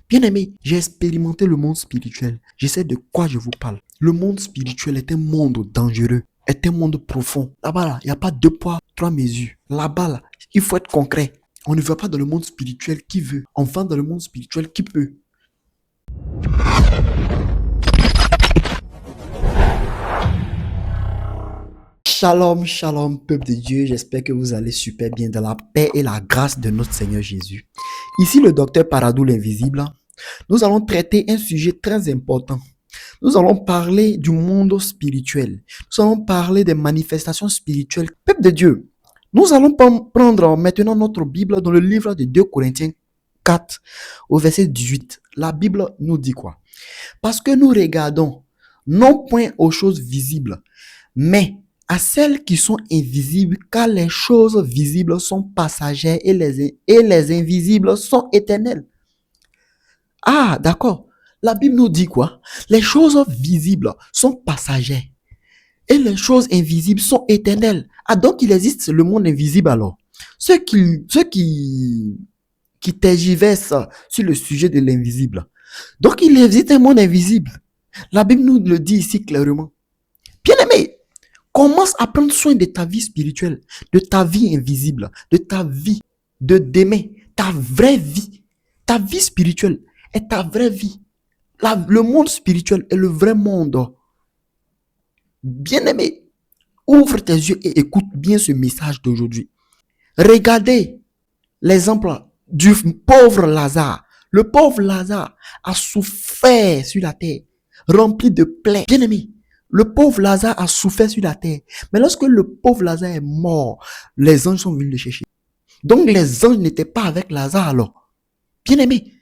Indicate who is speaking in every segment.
Speaker 1: Bien-aimé, j'ai expérimenté le monde spirituel. Je sais de quoi je vous parle. Le monde spirituel est un monde dangereux, est un monde profond. Là-bas, là, il n'y a pas deux poids, trois mesures. Là-bas, là, il faut être concret. On ne va pas dans le monde spirituel qui veut. On va dans le monde spirituel qui peut. Shalom, shalom, peuple de Dieu. J'espère que vous allez super bien dans la paix et la grâce de notre Seigneur Jésus. Ici, le docteur Paradou l'Invisible. Nous allons traiter un sujet très important. Nous allons parler du monde spirituel. Nous allons parler des manifestations spirituelles. Peuple de Dieu, nous allons prendre maintenant notre Bible dans le livre de 2 Corinthiens 4 au verset 18. La Bible nous dit quoi? Parce que nous regardons non point aux choses visibles, mais à celles qui sont invisibles, car les choses visibles sont passagères et les invisibles sont éternelles. Ah, d'accord. La Bible nous dit quoi? Les choses visibles sont passagères et les choses invisibles sont éternelles. Ah, donc il existe le monde invisible alors. Ceux qui tergiversent sur le sujet de l'invisible. Donc il existe un monde invisible. La Bible nous le dit ici clairement. Bien-aimé, commence à prendre soin de ta vie spirituelle, de ta vie invisible, de ta vie de demain, ta vraie vie. Ta vie spirituelle est ta vraie vie. Le monde spirituel est le vrai monde. Bien-aimé, ouvre tes yeux et écoute bien ce message d'aujourd'hui. Regardez l'exemple du pauvre Lazare. Le pauvre Lazare a souffert sur la terre, rempli de plaies. Bien-aimé, le pauvre Lazare a souffert sur la terre. Mais lorsque le pauvre Lazare est mort, les anges sont venus le chercher. Donc les anges n'étaient pas avec Lazare alors. Bien-aimé,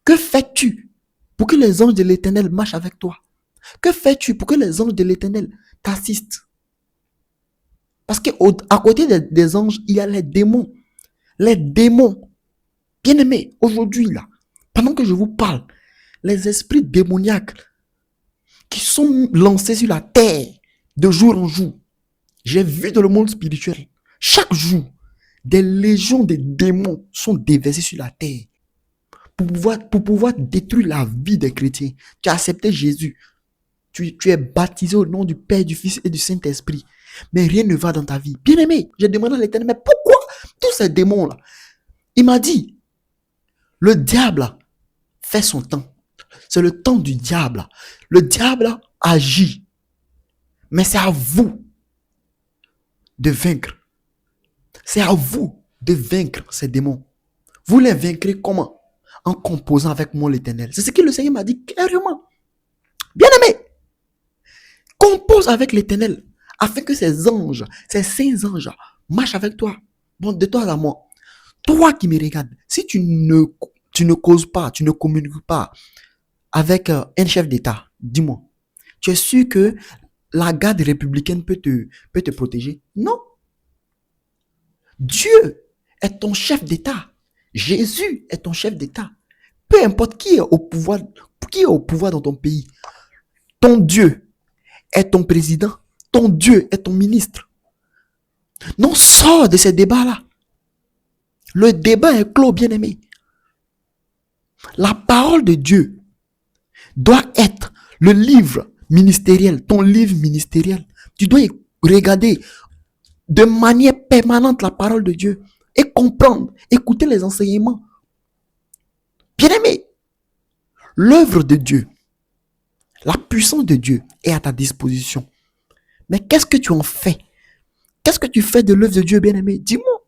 Speaker 1: que fais-tu pour que les anges de l'Éternel marchent avec toi? Que fais-tu pour que les anges de l'Éternel t'assistent? Parce qu'à côté des anges, il y a les démons. Les démons. Bien-aimés, aujourd'hui, là, pendant que je vous parle, les esprits démoniaques qui sont lancés sur la terre de jour en jour, j'ai vu dans le monde spirituel, chaque jour, des légions de démons sont déversés sur la terre pour pouvoir détruire la vie des chrétiens. Tu as accepté Jésus. Tu es baptisé au nom du Père, du Fils et du Saint-Esprit. Mais rien ne va dans ta vie. Bien-aimé, j'ai demandé à l'Éternel, mais pourquoi tous ces démons-là? Il m'a dit, le diable fait son temps. C'est le temps du diable. Le diable agit. Mais c'est à vous de vaincre. C'est à vous de vaincre ces démons. Vous les vaincrez comment? En composant avec moi l'Éternel. C'est ce que le Seigneur m'a dit clairement. Bien-aimé, compose avec l'Éternel afin que ces anges, ces saints anges, marchent avec toi. Bon, de toi à moi. Toi qui me regardes, si tu ne causes pas, tu ne communiques pas avec un chef d'État, dis-moi, tu es sûr que la garde républicaine peut te protéger? Non. Dieu est ton chef d'État. Jésus est ton chef d'État. Peu importe qui est au pouvoir dans ton pays, ton Dieu est ton président, ton Dieu est ton ministre. Non, sors de ces débats-là. Le débat est clos, bien-aimé. La parole de Dieu doit être le livre ministériel, ton livre ministériel. Tu dois regarder de manière permanente la parole de Dieu et comprendre, écouter les enseignements. Bien-aimé, l'œuvre de Dieu, la puissance de Dieu est à ta disposition. Mais qu'est-ce que tu en fais? Qu'est-ce que tu fais de l'œuvre de Dieu, bien-aimé? Dis-moi.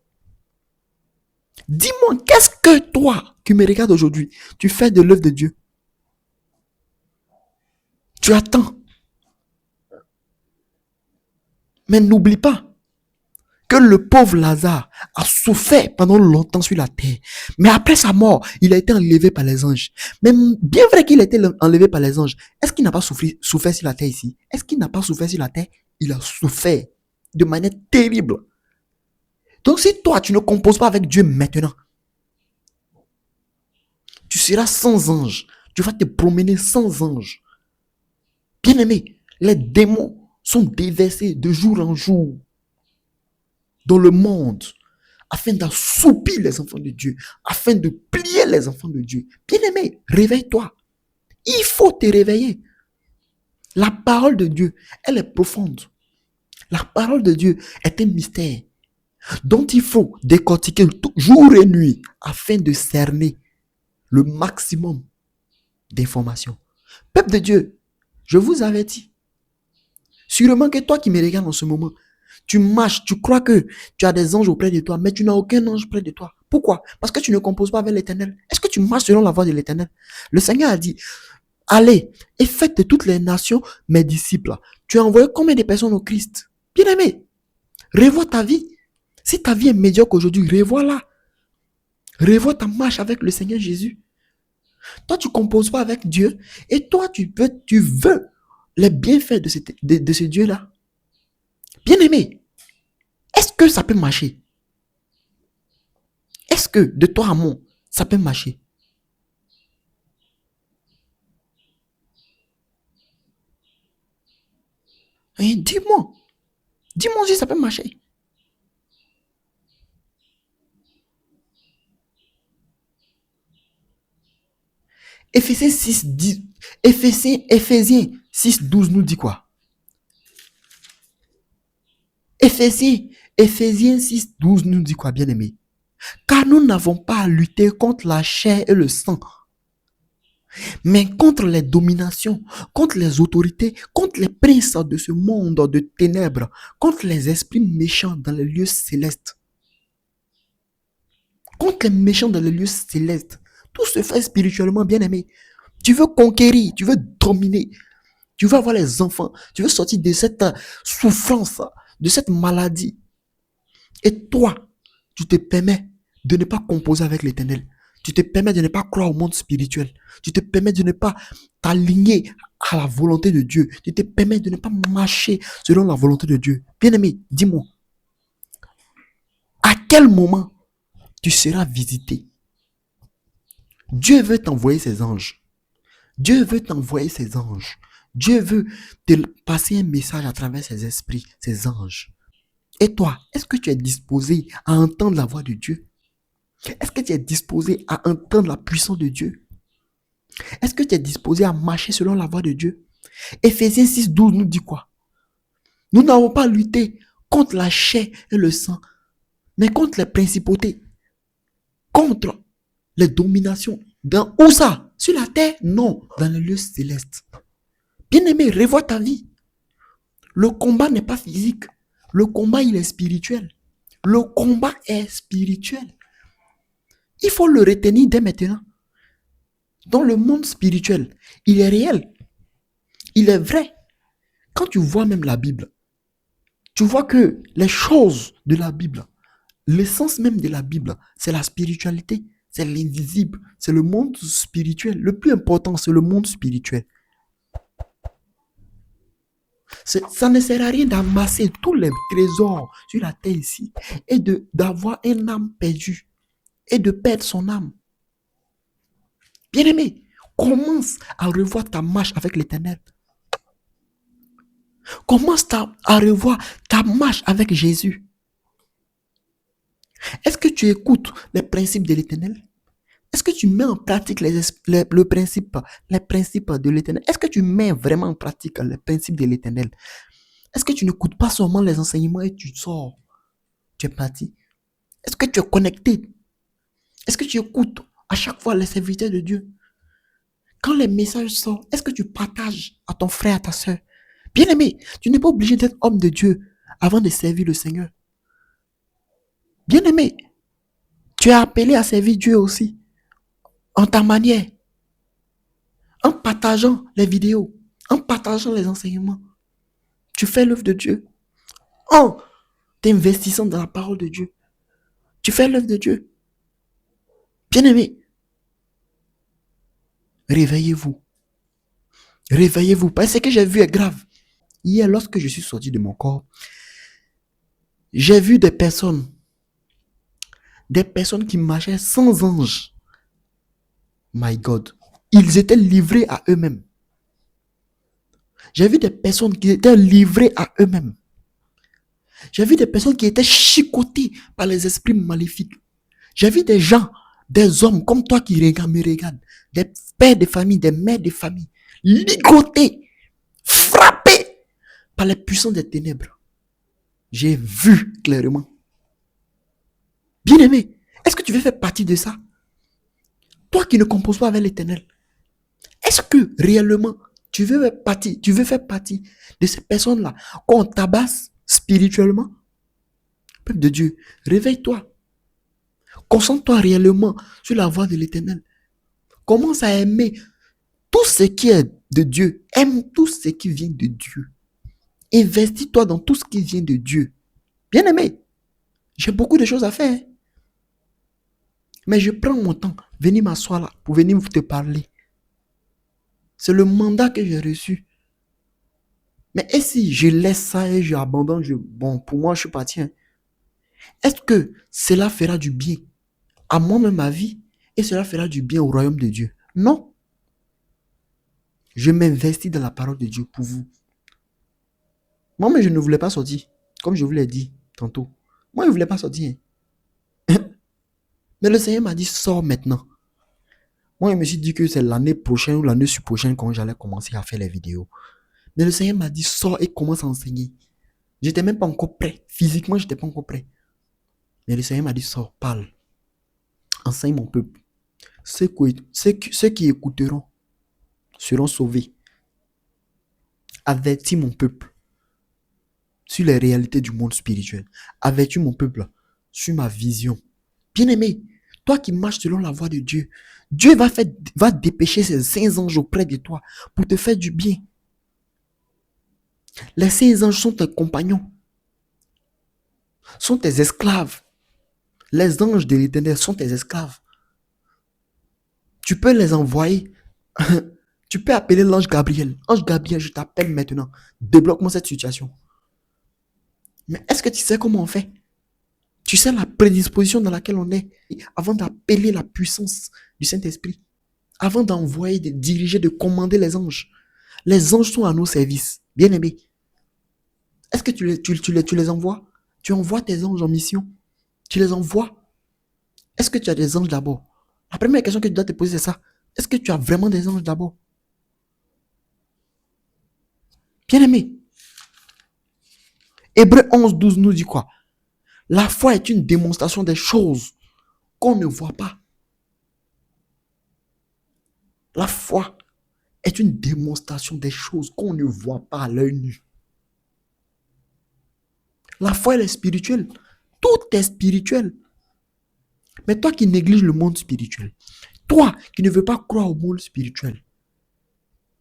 Speaker 1: Dis-moi, qu'est-ce que toi, qui me regardes aujourd'hui, tu fais de l'œuvre de Dieu? Tu attends. Mais n'oublie pas que le pauvre Lazare a souffert pendant longtemps sur la terre. Mais après sa mort, il a été enlevé par les anges. Mais bien vrai qu'il a été enlevé par les anges, est-ce qu'il n'a pas souffert sur la terre ici? Est-ce qu'il n'a pas souffert sur la terre? Il a souffert de manière terrible. Donc si toi, tu ne composes pas avec Dieu maintenant, tu seras sans ange. Tu vas te promener sans ange. Bien-aimé, les démons sont déversés de jour en jour dans le monde afin d'assoupir les enfants de Dieu, afin de plier les enfants de Dieu. Bien-aimé, réveille-toi. Il faut te réveiller. La parole de Dieu, elle est profonde. La parole de Dieu est un mystère dont il faut décortiquer jour et nuit afin de cerner le maximum d'informations. Peuple de Dieu, je vous avertis. Sûrement que toi qui me regardes en ce moment, tu marches, tu crois que tu as des anges auprès de toi, mais tu n'as aucun ange près de toi. Pourquoi? Parce que tu ne composes pas avec l'Éternel. Est-ce que tu marches selon la voie de l'Éternel? Le Seigneur a dit, allez et faites de toutes les nations mes disciples. Tu as envoyé combien de personnes au Christ? Bien-aimé, revois ta vie. Si ta vie est médiocre aujourd'hui, revois-la. Revois ta marche avec le Seigneur Jésus. Toi, tu ne composes pas avec Dieu et toi, tu veux les bienfaits de ce Dieu-là. Bien-aimé, est-ce que ça peut marcher? Est-ce que de toi à moi, ça peut marcher? Hein, dis-moi. Dis-moi si ça peut marcher. Éphésiens 6, 10, Éphésiens 6, 12 nous dit quoi? Éphésiens 6, 12 nous dit quoi, bien-aimé? Car nous n'avons pas à lutter contre la chair et le sang, mais contre les dominations, contre les autorités, contre les princes de ce monde de ténèbres, contre les esprits méchants dans les lieux célestes. Contre les méchants dans les lieux célestes. Tout se fait spirituellement, bien-aimé. Tu veux conquérir, tu veux dominer, tu veux avoir les enfants, tu veux sortir de cette souffrance, de cette maladie. Et toi, tu te permets de ne pas composer avec l'Éternel. Tu te permets de ne pas croire au monde spirituel. Tu te permets de ne pas t'aligner à la volonté de Dieu. Tu te permets de ne pas marcher selon la volonté de Dieu. Bien-aimé, dis-moi, à quel moment tu seras visité? Dieu veut t'envoyer ses anges. Dieu veut t'envoyer ses anges. Dieu veut te passer un message à travers ses esprits, ses anges. Et toi, est-ce que tu es disposé à entendre la voix de Dieu? Est-ce que tu es disposé à entendre la puissance de Dieu? Est-ce que tu es disposé à marcher selon la voie de Dieu? Éphésiens 6, 12 nous dit quoi? Nous n'avons pas lutté contre la chair et le sang, mais contre les principautés, contre les dominations. Dans où ça? Sur la terre? Non, dans les lieux célestes. Bien-aimé, revois ta vie. Le combat n'est pas physique. Le combat, il est spirituel. Le combat est spirituel. Il faut le retenir dès maintenant. Dans le monde spirituel, il est réel. Il est vrai. Quand tu vois même la Bible, tu vois que les choses de la Bible, l'essence même de la Bible, c'est la spiritualité, c'est l'invisible, c'est le monde spirituel. Le plus important, c'est le monde spirituel. Ça ne sert à rien d'amasser tous les trésors sur la terre ici et d'avoir une âme perdue et de perdre son âme. Bien-aimé, commence à revoir ta marche avec l'Éternel. Commence à revoir ta marche avec Jésus. Est-ce que tu écoutes les principes de l'Éternel? Est-ce que tu mets en pratique les principes de l'Éternel? Est-ce que tu mets vraiment en pratique les principes de l'Éternel? Est-ce que tu n'écoutes pas seulement les enseignements et tu sors? Tu es parti. Est-ce que tu es connecté? Est-ce que tu écoutes à chaque fois les serviteurs de Dieu? Quand les messages sortent, est-ce que tu partages à ton frère, à ta soeur? Bien-aimé, tu n'es pas obligé d'être homme de Dieu avant de servir le Seigneur. Bien-aimé, tu es appelé à servir Dieu aussi, en ta manière, en partageant les vidéos, en partageant les enseignements. Tu fais l'œuvre de Dieu, en t'investissant dans la parole de Dieu. Tu fais l'œuvre de Dieu. Bien-aimé, réveillez-vous. Réveillez-vous, parce que ce que j'ai vu est grave. Hier, lorsque je suis sorti de mon corps, j'ai vu des personnes qui marchaient sans ange. My God. Ils étaient livrés à eux-mêmes. J'ai vu des personnes qui étaient livrées à eux-mêmes. J'ai vu des personnes qui étaient chicotées par les esprits maléfiques. J'ai vu des gens, des hommes comme toi qui me regardent, des pères de famille, des mères de famille, ligotés, frappés par les puissances des ténèbres. J'ai vu clairement. Bien-aimé, est-ce que tu veux faire partie de ça? Toi qui ne composes pas avec l'Éternel, est-ce que réellement tu veux faire partie de ces personnes-là qu'on tabasse spirituellement? Peuple de Dieu, réveille-toi. Concentre-toi réellement sur la voix de l'Éternel. Commence à aimer tout ce qui est de Dieu. Aime tout ce qui vient de Dieu. Investis-toi dans tout ce qui vient de Dieu. Bien-aimé, j'ai beaucoup de choses à faire. Mais je prends mon temps, venir m'asseoir là pour venir te parler. C'est le mandat que j'ai reçu. Mais et si je laisse ça et je abandonne, bon, pour moi, je suis parti. Est-ce que cela fera du bien à moi-même, ma vie, et cela fera du bien au royaume de Dieu? Non. Je m'investis dans la parole de Dieu pour vous. Moi, mais je ne voulais pas sortir, comme je vous l'ai dit tantôt. Moi, je ne voulais pas sortir. Mais le Seigneur m'a dit, sors maintenant. Moi, je me suis dit que c'est l'année prochaine ou l'année prochaine quand j'allais commencer à faire les vidéos. Mais le Seigneur m'a dit, sors et commence à enseigner. Je n'étais même pas encore prêt. Physiquement, je n'étais pas encore prêt. Mais le Seigneur m'a dit, sors, parle. Enseigne mon peuple. Ceux qui écouteront seront sauvés. Avertis mon peuple sur les réalités du monde spirituel. Avertis mon peuple sur ma vision. Bien-aimé, toi qui marches selon la voie de Dieu, Dieu va dépêcher ses saints anges auprès de toi pour te faire du bien. Les saints anges sont tes compagnons, sont tes esclaves. Les anges de l'Éternel sont tes esclaves. Tu peux les envoyer. Tu peux appeler l'ange Gabriel. Ange Gabriel, je t'appelle maintenant. Débloque-moi cette situation. Mais est-ce que tu sais comment on fait? Tu sais la prédisposition dans laquelle on est avant d'appeler la puissance du Saint-Esprit, avant d'envoyer, de diriger, de commander les anges. Les anges sont à nos services. Bien-aimés. Est-ce que tu les envoies? Tu envoies tes anges en mission? Tu les envoies? Est-ce que tu as des anges d'abord? La première question que tu dois te poser, c'est ça. Est-ce que tu as vraiment des anges d'abord? Bien-aimé. Hébreux 11:12 nous dit quoi? La foi est une démonstration des choses qu'on ne voit pas. La foi est une démonstration des choses qu'on ne voit pas à l'œil nu. La foi, elle est spirituelle. Tout est spirituel. Mais toi qui négliges le monde spirituel, toi qui ne veux pas croire au monde spirituel,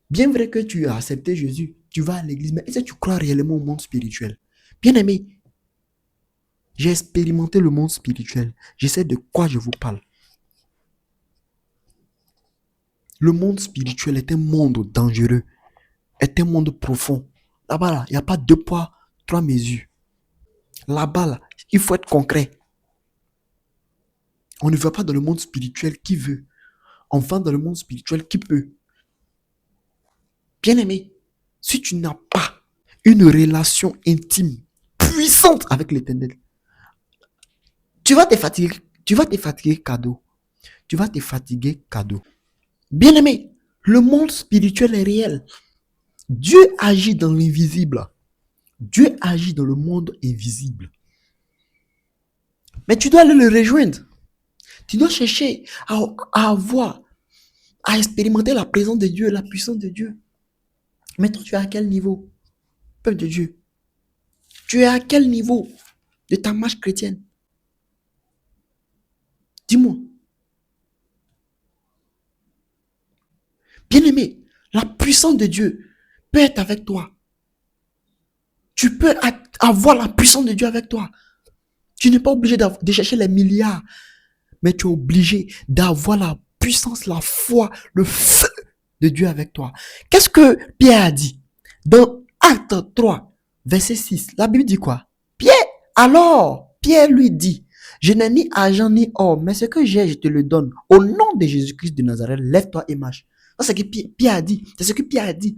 Speaker 1: bien vrai que tu as accepté Jésus, tu vas à l'église, mais est-ce que tu crois réellement au monde spirituel? Bien aimé, j'ai expérimenté le monde spirituel. Je sais de quoi je vous parle. Le monde spirituel est un monde dangereux, est un monde profond. Là-bas, là, il n'y a pas deux poids, trois mesures. Là-bas, là, il faut être concret. On ne va pas dans le monde spirituel qui veut. On va dans le monde spirituel qui peut. Bien-aimé, si tu n'as pas une relation intime, puissante avec l'Éternel, tu vas te fatiguer cadeau. Tu vas te fatiguer cadeau. Bien-aimé, le monde spirituel est réel. Dieu agit dans l'invisible. Dieu agit dans le monde invisible. Mais tu dois aller le rejoindre. Tu dois chercher à avoir, à expérimenter la présence de Dieu, la puissance de Dieu. Mais toi, tu es à quel niveau, peuple de Dieu? Tu es à quel niveau de ta marche chrétienne? Dis-moi. Bien-aimé, la puissance de Dieu peut être avec toi. Tu peux avoir la puissance de Dieu avec toi. Tu n'es pas obligé de chercher les milliards, mais tu es obligé d'avoir la puissance, la foi, le feu de Dieu avec toi. Qu'est-ce que Pierre a dit? Dans Acte 3, verset 6, la Bible dit quoi? Pierre lui dit, je n'ai ni argent ni or, mais ce que j'ai, je te le donne. Au nom de Jésus-Christ de Nazareth, lève-toi et marche. C'est ce que Pierre a dit. C'est ce que Pierre a dit.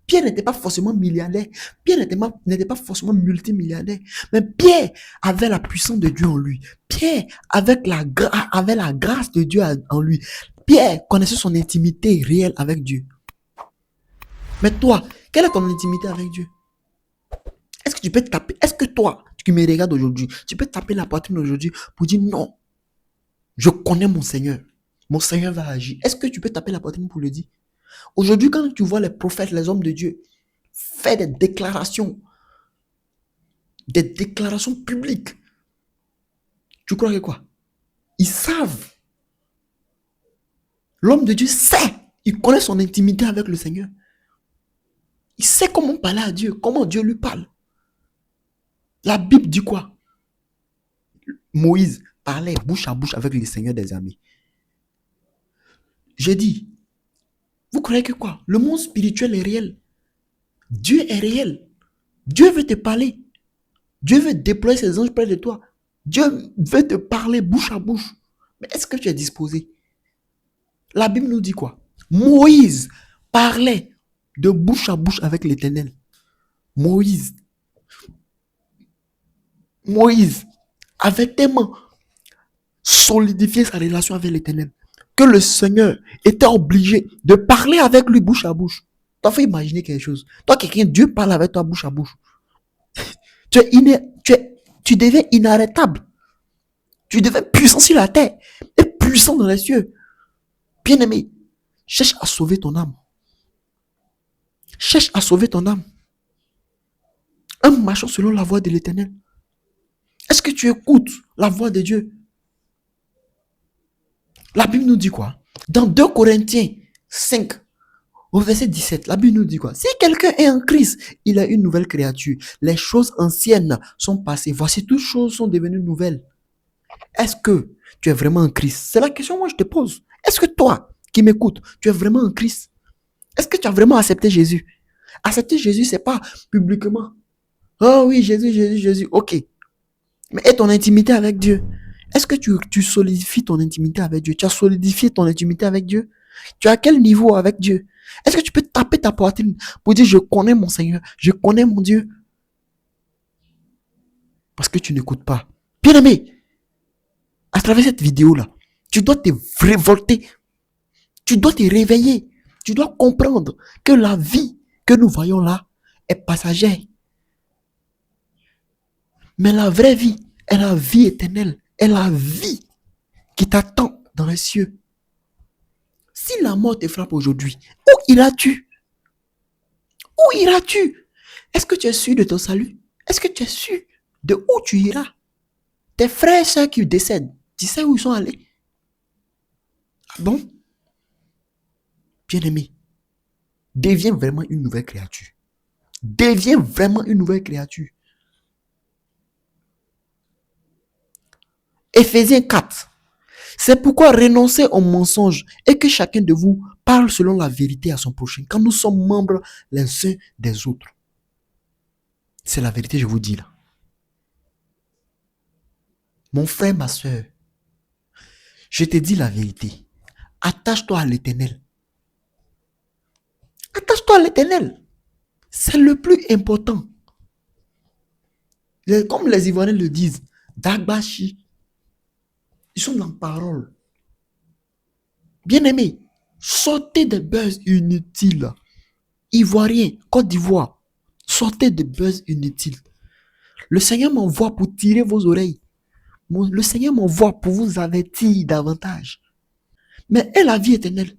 Speaker 1: Pierre n'était pas forcément milliardaire. Pierre n'était pas forcément multimilliardaire. Mais Pierre avait la puissance de Dieu en lui. Pierre avait la grâce de Dieu en lui. Pierre connaissait son intimité réelle avec Dieu. Mais toi, quelle est ton intimité avec Dieu? Est-ce que tu peux taper? Est-ce que toi, qui me regardes aujourd'hui, tu peux taper la poitrine aujourd'hui pour dire non, je connais mon Seigneur. Mon Seigneur va agir. Est-ce que tu peux taper la poitrine pour le dire? Aujourd'hui, quand tu vois les prophètes, les hommes de Dieu, faire des déclarations publiques, tu crois que quoi? Ils savent. L'homme de Dieu sait. Il connaît son intimité avec le Seigneur. Il sait comment parler à Dieu, comment Dieu lui parle. La Bible dit quoi? Moïse parlait bouche à bouche avec le Seigneur des armées. J'ai dit, vous croyez que quoi? Le monde spirituel est réel. Dieu est réel. Dieu veut te parler. Dieu veut déployer ses anges près de toi. Dieu veut te parler bouche à bouche. Mais est-ce que tu es disposé? La Bible nous dit quoi? Moïse parlait de bouche à bouche avec l'Éternel. Moïse avait tellement solidifié sa relation avec l'Éternel que le Seigneur était obligé de parler avec lui bouche à bouche. Toi, faut imaginer quelque chose. Toi, Dieu parle avec toi bouche à bouche. Tu deviens inarrêtable. Tu deviens puissant sur la terre et puissant dans les cieux. Bien-aimé, cherche à sauver ton âme. Cherche à sauver ton âme. Un marchant selon la voie de l'Éternel. Est-ce que tu écoutes la voix de Dieu? La Bible nous dit quoi? Dans 2 Corinthiens 5, au verset 17, la Bible nous dit quoi? Si quelqu'un est en Christ, il a une nouvelle créature. Les choses anciennes sont passées. Voici, toutes choses sont devenues nouvelles. Est-ce que tu es vraiment en Christ? C'est la question que moi je te pose. Est-ce que toi, qui m'écoutes, tu es vraiment en Christ? Est-ce que tu as vraiment accepté Jésus? Accepter Jésus, c'est pas publiquement. Oh oui, Jésus, ok. Mais et ton intimité avec Dieu? Est-ce que tu solidifies ton intimité avec Dieu? Tu as solidifié ton intimité avec Dieu? Tu es à quel niveau avec Dieu? Est-ce que tu peux taper ta poitrine pour dire je connais mon Seigneur, je connais mon Dieu? Parce que tu n'écoutes pas. Bien-aimé, à travers cette vidéo-là, tu dois te révolter. Tu dois te réveiller. Tu dois comprendre que la vie que nous voyons là est passagère. Mais la vraie vie est la vie éternelle. Est la vie qui t'attend dans les cieux. Si la mort te frappe aujourd'hui, où iras-tu? Où iras-tu? Est-ce que tu es sûr de ton salut? Est-ce que tu es sûr de où tu iras? Tes frères et sœurs qui décèdent, tu sais où ils sont allés? Ah bon? Bien-aimé, deviens vraiment une nouvelle créature. Deviens vraiment une nouvelle créature. Éphésiens 4. C'est pourquoi renoncez au mensonge et que chacun de vous parle selon la vérité à son prochain, quand nous sommes membres les uns des autres. C'est la vérité, je vous dis là. Mon frère, ma soeur, je te dis la vérité. Attache-toi à l'Éternel. Attache-toi à l'Éternel. C'est le plus important. Comme les Ivoiriens le disent, Dagbashi. Ils sont dans la parole. Bien-aimés, sortez des buzz inutiles. Ivoiriens, Côte d'Ivoire, sortez des buzz inutiles. Le Seigneur m'envoie pour tirer vos oreilles. Le Seigneur m'envoie pour vous avertir davantage. Mais est la vie éternelle.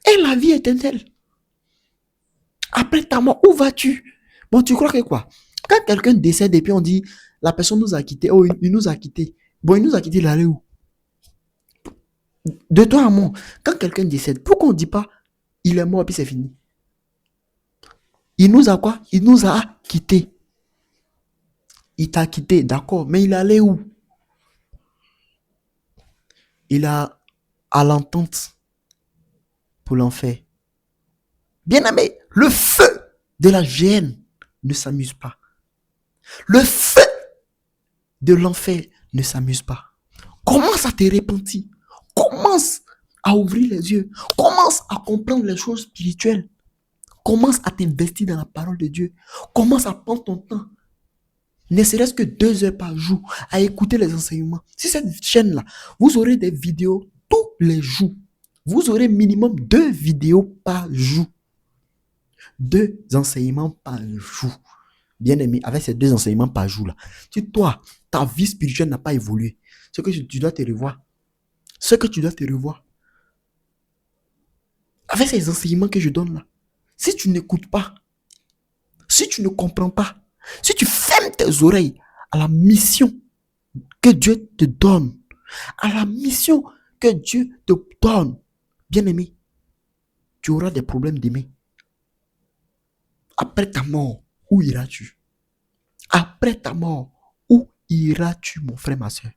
Speaker 1: Est la vie éternelle. Après ta mort, où vas-tu? Bon, tu crois que quoi? Quand quelqu'un décède et puis on dit, la personne nous a quittés, oh, il nous a quittés. Bon, il nous a quittés, il allait où? De toi à moi, quand quelqu'un décède, pourquoi on ne dit pas, il est mort et puis c'est fini? Il nous a quoi? Il nous a quittés. Il t'a quitté, d'accord, mais il allait où? Il a à l'entente pour l'enfer. Bien-aimé, le feu de la géhenne ne s'amuse pas. Le feu de l'enfer ne s'amuse pas. Commence à te repentir. Commence à ouvrir les yeux. Commence à comprendre les choses spirituelles. Commence à t'investir dans la parole de Dieu. Commence à prendre ton temps. Ne serait-ce que 2 heures par jour à écouter les enseignements. Si cette chaîne-là, vous aurez des vidéos tous les jours. Vous aurez minimum 2 vidéos par jour. 2 enseignements par jour. Bien aimé, avec ces 2 enseignements par jour là, toi, ta vie spirituelle n'a pas évolué. Ce que tu dois te revoir. Ce que tu dois te revoir. Avec ces enseignements que je donne là, si tu n'écoutes pas, si tu ne comprends pas, si tu fermes tes oreilles à la mission que Dieu te donne, à la mission que Dieu te donne, bien aimé, tu auras des problèmes d'aimer. Après ta mort, où iras-tu? Après ta mort, où iras-tu, mon frère, ma soeur?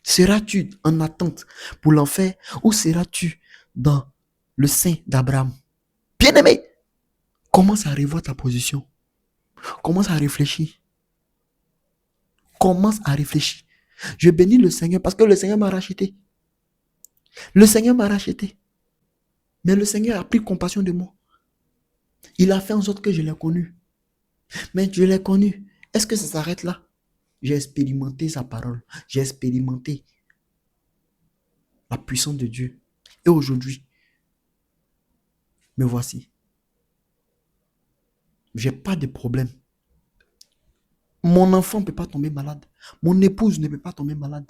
Speaker 1: Seras-tu en attente pour l'enfer ou seras-tu dans le sein d'Abraham? Bien-aimé, commence à revoir ta position. Commence à réfléchir. Commence à réfléchir. Je bénis le Seigneur parce que le Seigneur m'a racheté. Le Seigneur m'a racheté. Mais le Seigneur a pris compassion de moi. Il a fait en sorte que je l'ai connu. Mais je l'ai connu. Est-ce que ça s'arrête là? J'ai expérimenté sa parole. J'ai expérimenté la puissance de Dieu. Et aujourd'hui, me voici. J'ai pas de problème. Mon enfant ne peut pas tomber malade. Mon épouse ne peut pas tomber malade.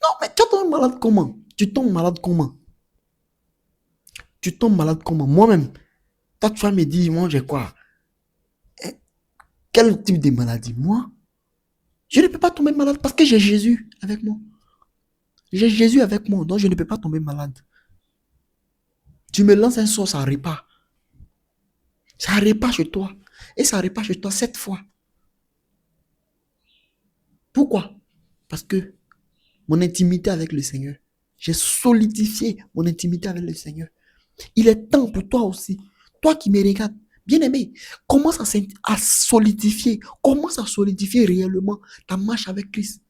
Speaker 1: Non, mais tu tombes malade comment? Tu tombes malade comment? Tu tombes malade comment? Moi-même, toi, tu vas me dire, moi, j'ai quoi? Quel type de maladie? Moi, je ne peux pas tomber malade parce que j'ai Jésus avec moi. J'ai Jésus avec moi, donc je ne peux pas tomber malade. Tu me lances un sort, ça repart. Ça repart chez toi. Et ça repart chez toi 7 fois. Pourquoi? Parce que mon intimité avec le Seigneur, j'ai solidifié mon intimité avec le Seigneur. Il est temps pour toi aussi, toi qui me regardes, bien-aimé, commence à solidifier, réellement ta marche avec Christ.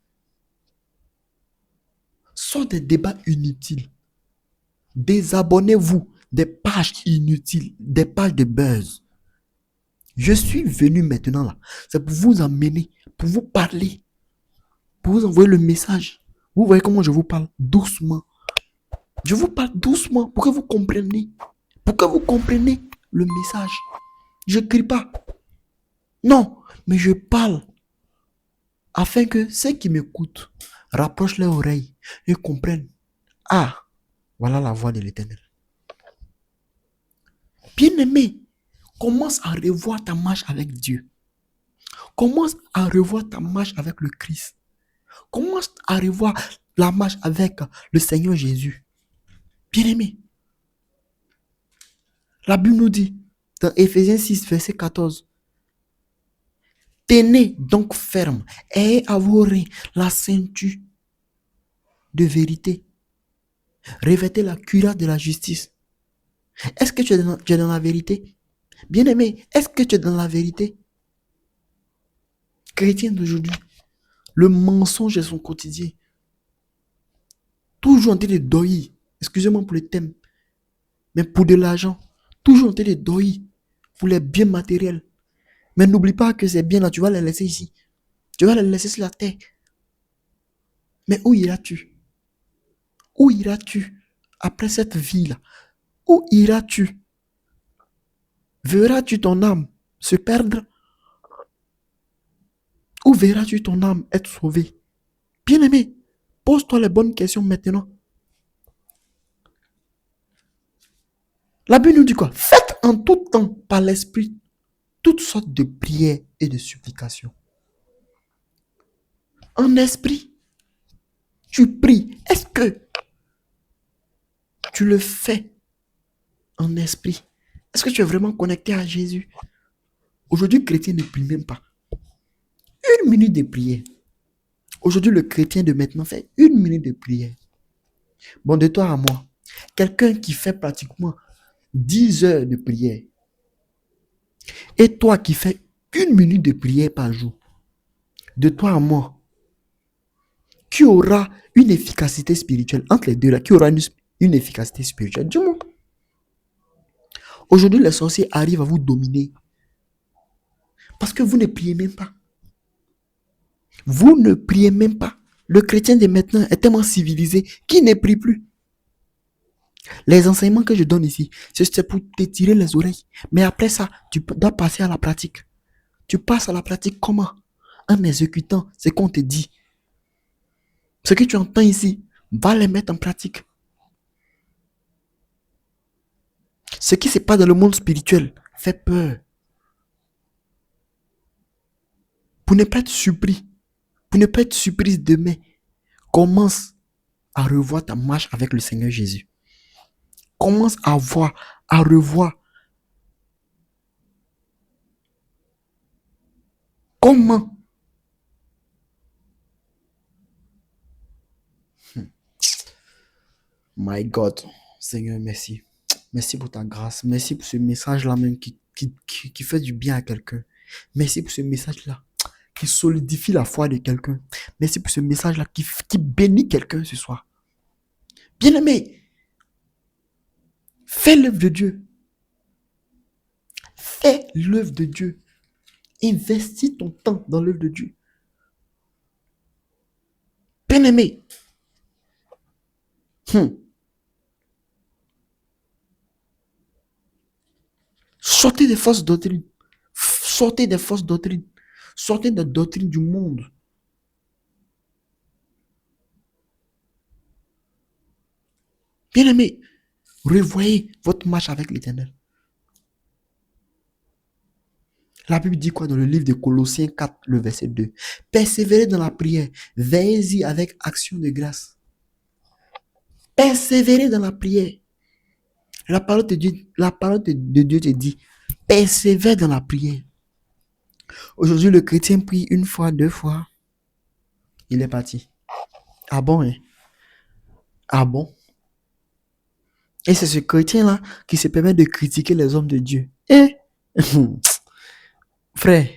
Speaker 1: Sors des débats inutiles. Désabonnez-vous des pages inutiles, des pages de buzz. Je suis venu maintenant là, c'est pour vous emmener, pour vous parler, pour vous envoyer le message. Vous voyez comment je vous parle doucement. Je vous parle doucement pour que vous compreniez. Pour que vous compreniez le message. Je ne crie pas. Non, mais je parle afin que ceux qui m'écoutent rapprochent leurs oreilles et comprennent. Ah, voilà la voix de l'Éternel. Bien-aimé, commence à revoir ta marche avec Dieu. Commence à revoir ta marche avec le Christ. Commence à revoir la marche avec le Seigneur Jésus. Bien-aimé, la Bible nous dit dans Éphésiens 6, verset 14, tenez donc ferme, ayez à vos reins la ceinture de vérité. Revêtez la cuirasse de la justice. Est-ce que tu es dans la vérité? Bien-aimé, est-ce que tu es dans la vérité? Chrétien d'aujourd'hui, le mensonge est son quotidien. Toujours en train de doyer. Excusez-moi pour le thème. Mais pour de l'argent. Toujours en train de doyer. Pour les biens matériels. Mais n'oublie pas que ces biens-là, tu vas les laisser ici. Tu vas les laisser sur la terre. Mais où iras-tu? Où iras-tu après cette vie-là? Où iras-tu? Verras-tu ton âme se perdre? Ou verras-tu ton âme être sauvée? Bien-aimé, pose-toi les bonnes questions maintenant. La Bible nous dit quoi? Faites en tout temps par l'Esprit toutes sortes de prières et de supplications. En esprit, tu pries. Est-ce que tu le fais en esprit? Est-ce que tu es vraiment connecté à Jésus? Aujourd'hui, le chrétien ne prie même pas. 1 minute de prière. Aujourd'hui, le chrétien de maintenant fait 1 minute de prière. Bon, de toi à moi, quelqu'un qui fait pratiquement 10 heures de prière, et toi qui fais 1 minute de prière par jour, de toi à moi, qui aura une efficacité spirituelle entre les deux là, qui aura une efficacité spirituelle? Dis-moi. Aujourd'hui, les sorciers arrivent à vous dominer. Parce que vous ne priez même pas. Vous ne priez même pas. Le chrétien de maintenant est tellement civilisé qu'il ne prie plus. Les enseignements que je donne ici, c'est pour t'étirer les oreilles. Mais après ça, tu dois passer à la pratique. Tu passes à la pratique comment? En exécutant ce qu'on te dit. Ce que tu entends ici, va les mettre en pratique. Ce qui se passe dans le monde spirituel fait peur. Pour ne pas être surpris, pour ne pas être surprise demain, commence à revoir ta marche avec le Seigneur Jésus. Commence à voir, à revoir comment. My God, Seigneur, merci. Merci pour ta grâce. Merci pour ce message-là même qui fait du bien à quelqu'un. Merci pour ce message-là qui solidifie la foi de quelqu'un. Merci pour ce message-là qui bénit quelqu'un ce soir. Bien-aimé, fais l'œuvre de Dieu. Fais l'œuvre de Dieu. Investis ton temps dans l'œuvre de Dieu. Bien-aimé, sortez des fausses doctrines. Sortez des fausses doctrines. Sortez des doctrines du monde. Bien-aimé, revoyez votre marche avec l'Éternel. La Bible dit quoi dans le livre de Colossiens 4, le verset 2? Persévérez dans la prière, veillez-y avec action de grâce. Persévérez dans la prière. La parole de Dieu te dit, persévère dans la prière. Aujourd'hui, le chrétien prie une fois, deux fois, il est parti. Ah bon, hein? Ah bon? Et c'est ce chrétien-là qui se permet de critiquer les hommes de Dieu. Frère,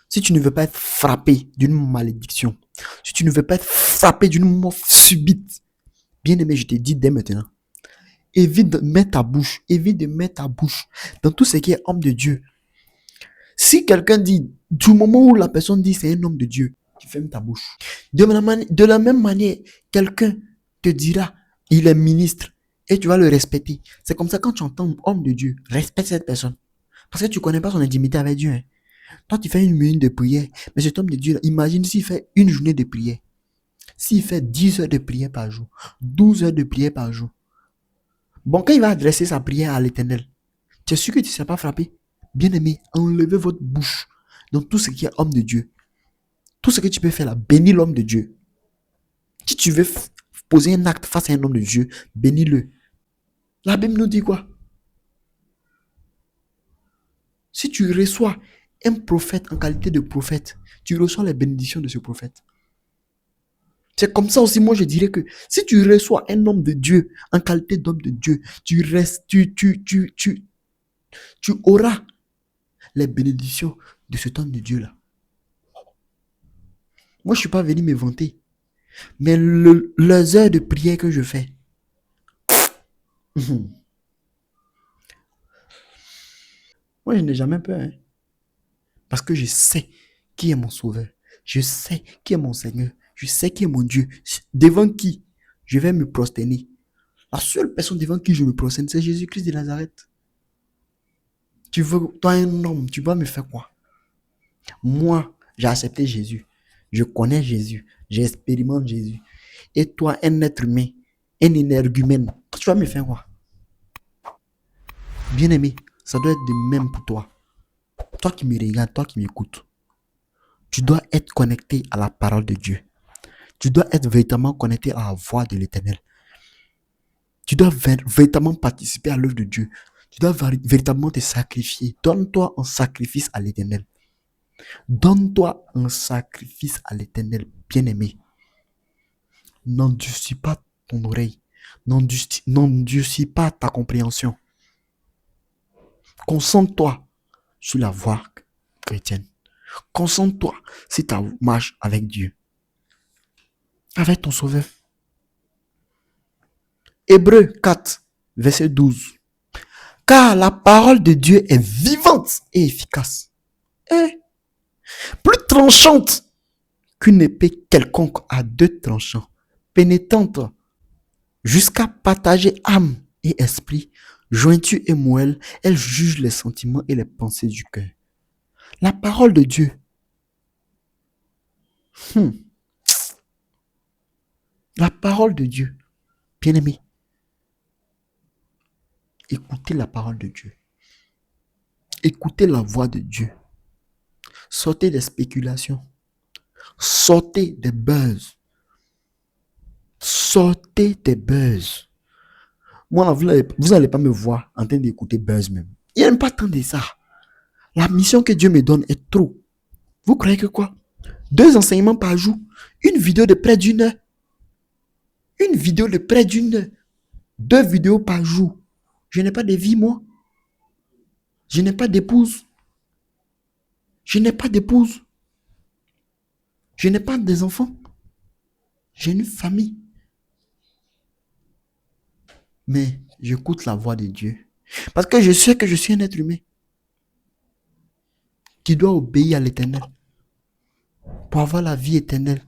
Speaker 1: si tu ne veux pas être frappé d'une malédiction, si tu ne veux pas être frappé d'une mort subite, bien aimé, je te dis dès maintenant, évite de mettre ta bouche dans tout ce qui est homme de Dieu. Si quelqu'un dit, du moment où la personne dit c'est un homme de Dieu, tu fermes ta bouche. De la même manière, quelqu'un te dira, il est ministre, et tu vas le respecter. C'est comme ça quand tu entends homme de Dieu, respecte cette personne. Parce que tu ne connais pas son intimité avec Dieu. Hein. Toi, tu fais une minute de prière, mais cet homme de Dieu, imagine s'il fait une journée de prière. S'il fait 10 heures de prière par jour, 12 heures de prière par jour. Bon, quand il va adresser sa prière à l'Éternel, tu es sûr que tu ne seras pas frappé? Bien-aimé, enlevez votre bouche dans tout ce qui est homme de Dieu. Tout ce que tu peux faire là, bénis l'homme de Dieu. Si tu veux poser un acte face à un homme de Dieu, bénis-le. La Bible nous dit quoi? Si tu reçois un prophète en qualité de prophète, tu reçois les bénédictions de ce prophète. C'est comme ça aussi, moi je dirais que si tu reçois un homme de Dieu en qualité d'homme de Dieu, tu auras les bénédictions de cet homme de Dieu là. Moi je ne suis pas venu me vanter, mais les heures de prière que je fais, moi je n'ai jamais peur, hein, parce que je sais qui est mon sauveur, je sais qui est mon Seigneur, je sais qui est mon Dieu, devant qui je vais me prosterner. La seule personne devant qui je me prosterne, c'est Jésus-Christ de Nazareth. Tu veux, toi un homme, tu vas me faire quoi? Moi, j'ai accepté Jésus. Je connais Jésus. J'expérimente Jésus. Et toi, un être humain, un énergumène, tu vas me faire quoi? Bien-aimé, ça doit être de même pour toi. Toi qui me regardes, toi qui m'écoutes. Tu dois être connecté à la parole de Dieu. Tu dois être véritablement connecté à la voix de l'Éternel. Tu dois véritablement participer à l'œuvre de Dieu. Tu dois véritablement te sacrifier. Donne-toi en sacrifice à l'Éternel. Donne-toi un sacrifice à l'Éternel, bien-aimé. N'endurcis pas ton oreille. N'endurcis pas ta compréhension. Concentre-toi sur la voie chrétienne. Concentre-toi sur ta marche avec Dieu. Avec ton Sauveur. Hébreux 4, verset 12. Car la parole de Dieu est vivante et efficace. Et plus tranchante qu'une épée quelconque à deux tranchants, pénétrante jusqu'à partager âme et esprit, jointure et moelle, elle juge les sentiments et les pensées du cœur. La parole de Dieu. La parole de Dieu. Bien-aimé, écoutez la parole de Dieu. Écoutez la voix de Dieu. Sortez des spéculations. Sortez des buzz. Sortez des buzz. Moi, vous n'allez pas me voir en train d'écouter buzz même. Il n'y a même pas tant de ça. La mission que Dieu me donne est trop. Vous croyez que quoi? 2 enseignements par jour. Une vidéo de près d'1 heure. Une vidéo de près d'1 heure. 2 vidéos par jour. Je n'ai pas de vie, moi. Je n'ai pas d'épouse. Je n'ai pas d'épouse. Je n'ai pas des enfants. J'ai une famille. Mais j'écoute la voix de Dieu. Parce que je sais que je suis un être humain qui doit obéir à l'Éternel pour avoir la vie éternelle.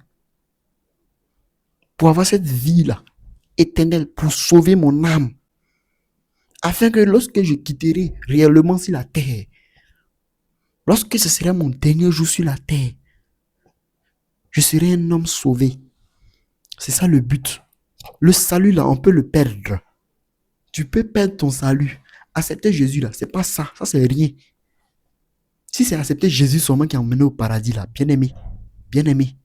Speaker 1: Pour avoir cette vie-là éternelle, pour sauver mon âme. Afin que lorsque je quitterai réellement sur la terre, lorsque ce sera mon dernier jour sur la terre, je serai un homme sauvé. C'est ça le but. Le salut là, on peut le perdre. Tu peux perdre ton salut. Accepter Jésus là, c'est pas ça. Ça c'est rien. Si c'est accepter Jésus seulement qui a emmené au paradis là, bien aimé. Bien aimé.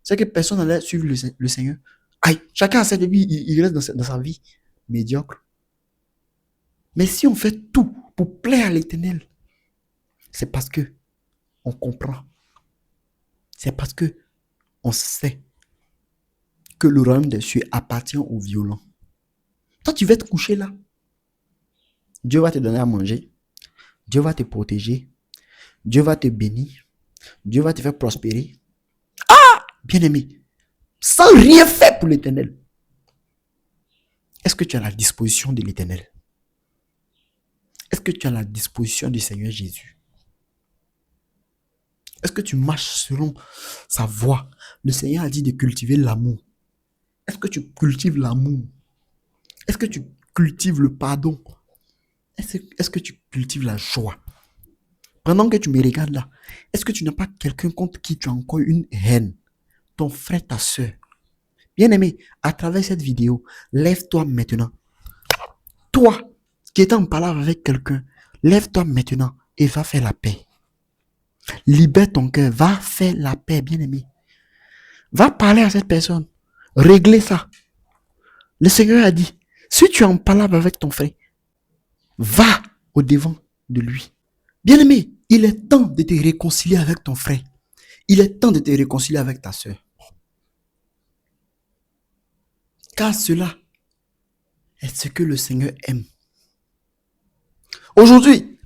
Speaker 1: C'est que personne n'allait suivre le Seigneur. Aïe, chacun a cette vie, il reste dans sa vie médiocre. Mais si on fait tout pour plaire à l'Éternel, c'est parce que on comprend. C'est parce que on sait que le royaume des cieux appartient aux violents. Toi, tu vas te coucher là. Dieu va te donner à manger. Dieu va te protéger. Dieu va te bénir. Dieu va te faire prospérer. Bien-aimé, sans rien faire pour l'Éternel. Est-ce que tu as la disposition de l'Éternel? Est-ce que tu as la disposition du Seigneur Jésus? Est-ce que tu marches selon sa voie? Le Seigneur a dit de cultiver l'amour. Est-ce que tu cultives l'amour? Est-ce que tu cultives le pardon? Est-ce que tu cultives la joie? Pendant que tu me regardes là, est-ce que tu n'as pas quelqu'un contre qui tu as encore une haine? Ton frère, ta soeur. Bien-aimé, à travers cette vidéo, lève-toi maintenant. Toi, qui es en parlant avec quelqu'un, lève-toi maintenant et va faire la paix. Libère ton cœur, va faire la paix, bien-aimé. Va parler à cette personne. Régler ça. Le Seigneur a dit, si tu es en parlant avec ton frère, va au devant de lui. Bien-aimé, il est temps de te réconcilier avec ton frère. Il est temps de te réconcilier avec ta soeur. Car cela est ce que le Seigneur aime. Aujourd'hui,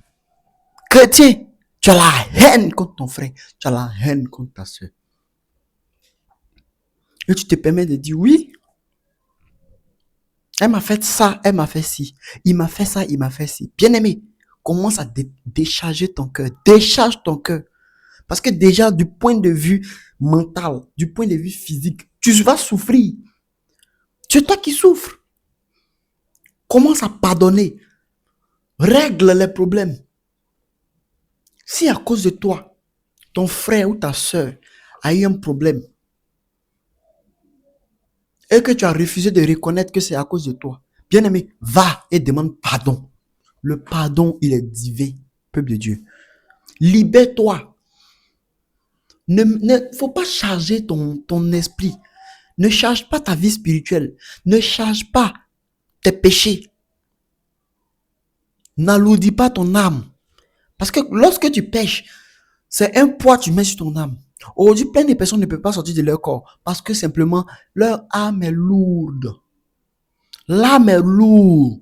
Speaker 1: chrétien, tu as la haine contre ton frère. Tu as la haine contre ta soeur. Et tu te permets de dire oui. Elle m'a fait ça, elle m'a fait ci. Il m'a fait ça, il m'a fait ci. Bien-aimé, commence à décharger ton cœur. Décharge ton cœur. Parce que déjà, du point de vue mental, du point de vue physique, tu vas souffrir. C'est toi qui souffres. Commence à pardonner. Règle les problèmes. Si à cause de toi, ton frère ou ta soeur a eu un problème et que tu as refusé de reconnaître que c'est à cause de toi, bien-aimé, va et demande pardon. Le pardon, il est divin, peuple de Dieu. Libère-toi. Ne faut pas charger ton esprit. Ne charge pas ta vie spirituelle. Ne charge pas tes péchés. N'alourdis pas ton âme. Parce que lorsque tu pêches, c'est un poids que tu mets sur ton âme. Aujourd'hui, plein de personnes ne peuvent pas sortir de leur corps parce que simplement leur âme est lourde. L'âme est lourde.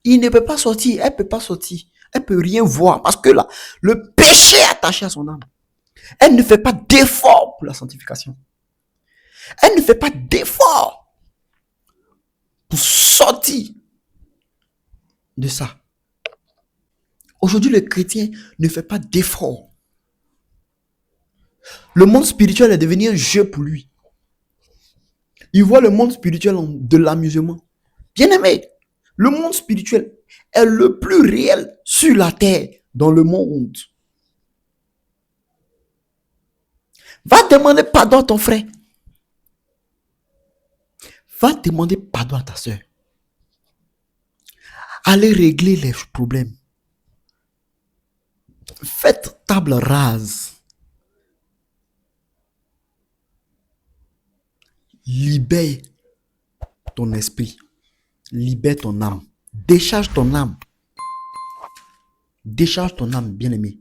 Speaker 1: Il ne peut pas sortir, elle ne peut pas sortir. Elle ne peut rien voir parce que là, le péché est attaché à son âme. Elle ne fait pas d'effort pour la sanctification. Elle ne fait pas d'effort pour sortir de ça. Aujourd'hui, le chrétien ne fait pas d'effort. Le monde spirituel est devenu un jeu pour lui. Il voit le monde spirituel de l'amusement. Bien aimé, le monde spirituel est le plus réel sur la terre, dans le monde. Va demander pardon à ton frère. Va demander pardon à ta soeur. Allez régler les problèmes. Faites table rase. Libère ton esprit. Libère ton âme. Décharge ton âme. Décharge ton âme, bien-aimé.